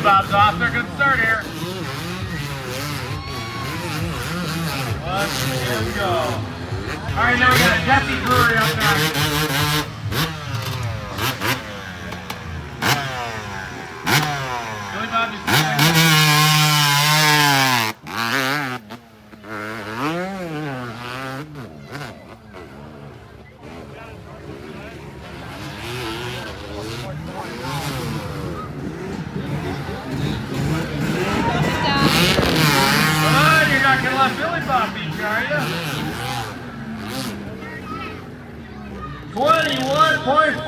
Snowmobiles off to a good start here. Here we go. Alright, now we got a Jesse Brewery up next. Billy Bob just you're not gonna let Billy Bob beat you, are you? 21.40.